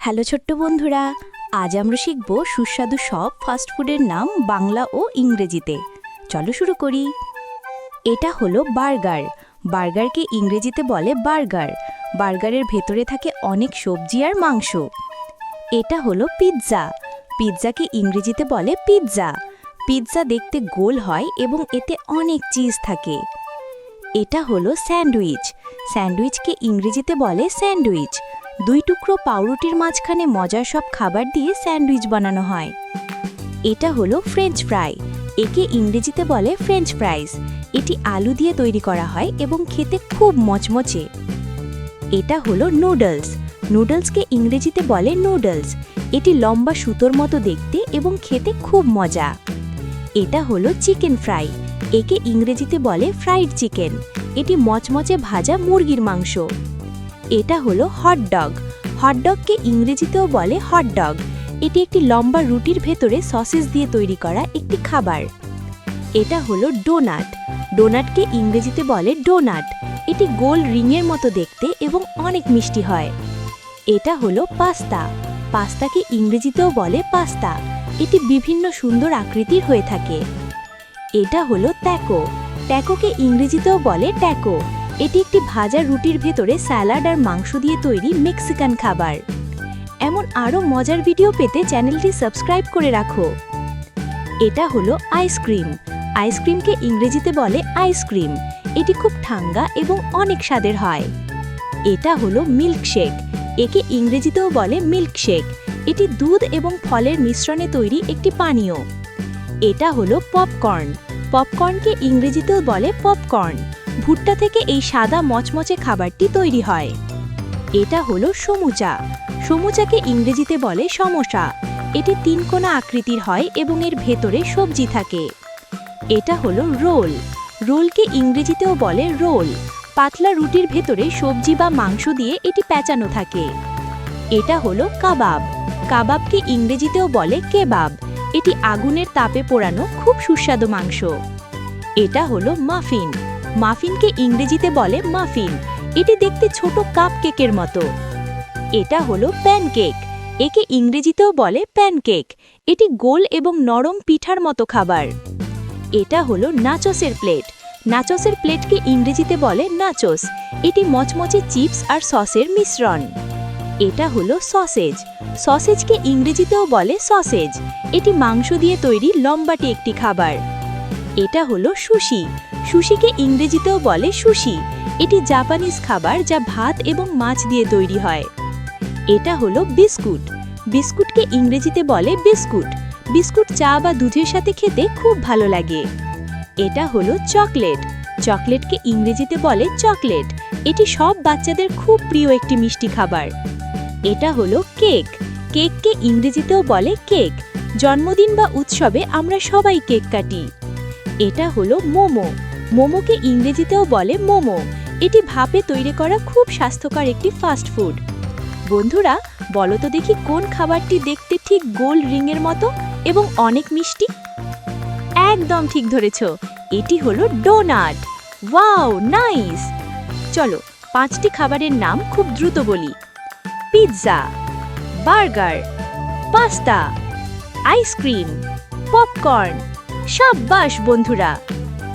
Hello ছোট্ট বন্ধুরা, আজ আমরা শিখব সুস্বাদু সব ফাস্টফুডের নাম বাংলা ও ইংরেজিতে। চলো শুরু করি। এটা হলো বার্গার। বার্গারকে ইংরেজিতে বলে বার্গার। বার্গারের ভেতরে থাকে অনেক সবজি আর মাংস। এটা হলো পিৎজা। পিৎজাকে ইংরেজিতে বলে পিৎজা। পিৎজা দেখতে গোল হয় এবং এতে অনেক চিজ থাকে। এটা হলো স্যান্ডউইচ। স্যান্ডউইচকে ইংরেজিতে বলে স্যান্ডউইচ। দুই টুকরো পাউরুটির মাঝখানে মজার সব খাবার দিয়ে স্যান্ডউইচ বানানো হয়। এটা হলো ফ্রেঞ্চ ফ্রাই। একে ইংরেজিতে বলে ফ্রেঞ্চ ফ্রাইজ। এটি আলু দিয়ে তৈরি করা হয় এবং খেতে খুব মচমচে। এটা হলো নুডলস। নুডলসকে ইংরেজিতে বলে নুডলস। এটি লম্বা সুতোর মতো দেখতে এবং খেতে খুব মজা। এটা হলো চিকেন ফ্রাই। একে ইংরেজিতে বলে ফ্রাইড চিকেন। এটি মচমচে ভাজা মুরগির মাংস। এটা হলো হটডগ। হটডগকে ইংরেজিতেও বলে হটডগ। এটি একটি লম্বা রুটির ভেতরে সসেজ দিয়ে তৈরি করা একটি খাবার। এটা হলো ডোনাট। ডোনাটকে ইংরেজিতে বলে ডোনাট। এটি গোল রিংয়ের মতো দেখতে এবং অনেক মিষ্টি হয়। এটা হলো পাস্তা। পাস্তাকে ইংরেজিতেও বলে পাস্তা। এটি বিভিন্ন সুন্দর আকৃতির হয়ে থাকে। এটা হলো ট্যাকো। ট্যাকোকে ইংরেজিতেও বলে ট্যাকো। এটি একটি ভাজা রুটির ভেতরে স্যালাড আর মাংস দিয়ে তৈরি মেক্সিকান খাবার। এমন আরও মজার ভিডিও পেতে চ্যানেলটি সাবস্ক্রাইব করে রাখো। এটা হলো আইসক্রিম। আইসক্রিমকে ইংরেজিতে বলে আইসক্রিম। এটি খুব ঠান্ডা এবং অনেক স্বাদের হয়। এটা হলো মিল্কশেক। একে ইংরেজিতেও বলে মিল্কশেক। এটি দুধ এবং ফলের মিশ্রণে তৈরি একটি পানীয়। এটা হলো পপকর্ন। পপকর্নকে ইংরেজিতেও বলে পপকর্ন। ভুট্টা থেকে এই সাদা মচমচে খাবারটি তৈরি হয়। এটা হলো সমুচা। সমুচাকে ইংরেজিতে বলে সমোসা। এটি তিনকোনা আকৃতির হয় এবং এর ভেতরে সবজি থাকে। এটা হলো রোল। রোলকে ইংরেজিতেও বলে রোল। পাতলা রুটির ভেতরে সবজি বা মাংস দিয়ে এটি প্যাঁচানো থাকে। এটা হলো কাবাব। কাবাবকে ইংরেজিতেও বলে কেবাব। এটি আগুনের তাপে পোড়ানো খুব সুস্বাদু মাংস। এটা হলো মাফিন। মাফিনকে ইংরেজিতে বলে মাফিন। এটি দেখতে ছোট কাপ কেকের মতো। এটা হলো প্যানকেক। একে ইংরেজিতেও বলে প্যানকেক। এটি গোল এবং নরম পিঠার মতো খাবার। এটা হলো নাচোসের প্লেট। নাচোসের প্লেটকে ইংরেজিতে বলে নাচোস। এটি মচমচে চিপস আর সসের মিশ্রণ। এটা হলো সসেজ। সসেজকে ইংরেজিতেও বলে সসেজ। এটি মাংস দিয়ে তৈরি লম্বাটে একটি খাবার। এটা হলো সুশি। সুশিকে ইংরেজিতেও বলে সুশি। এটি জাপানিজ খাবার যা ভাত এবং মাছ দিয়ে তৈরি হয়। এটা হলো বিস্কুট। বিস্কুটকে ইংরেজিতে বলে বিস্কুট। বিস্কুট চা বা দুধের সাথে খেতে খুব ভালো লাগে। এটা হলো চকলেট। চকলেটকে ইংরেজিতে বলে চকলেট। এটি সব বাচ্চাদের খুব প্রিয় একটি মিষ্টি খাবার। এটা হলো কেক। কেককে ইংরেজিতেও বলে কেক। জন্মদিন বা উৎসবে আমরা সবাই কেক কাটি। এটা হলো মোমো। মোমোকে ইংরেজিতেও বলে মোমো। এটি ভাপে তৈরি করা খুব স্বাস্থ্যকর একটি ফাস্ট ফুড। বন্ধুরা, বলো তো দেখি কোন খাবারটি দেখতে ঠিক গোল রিংয়ের মতো এবং অনেক মিষ্টি? একদম ঠিক ধরেছ, এটি হলো ডোনাট। Wow, nice! চলো 5টি খাবারের নাম খুব দ্রুত বলি। Pizza, burger, pasta, ice cream, popcorn. সাব্বাস বন্ধুরা!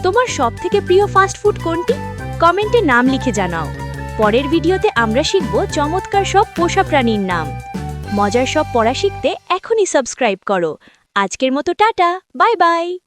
তোমার সবথেকে প্রিয় ফাস্ট ফুড কোনটি? কমেন্টে নাম লিখে জানাও। পরের ভিডিওতে আমরা শিখব চমৎকার সব পোষা প্রাণীর নাম। মজার সব পড়া শিখতে এখনই সাবস্ক্রাইব করো। আজকের মতো টাটা, বাই বাই।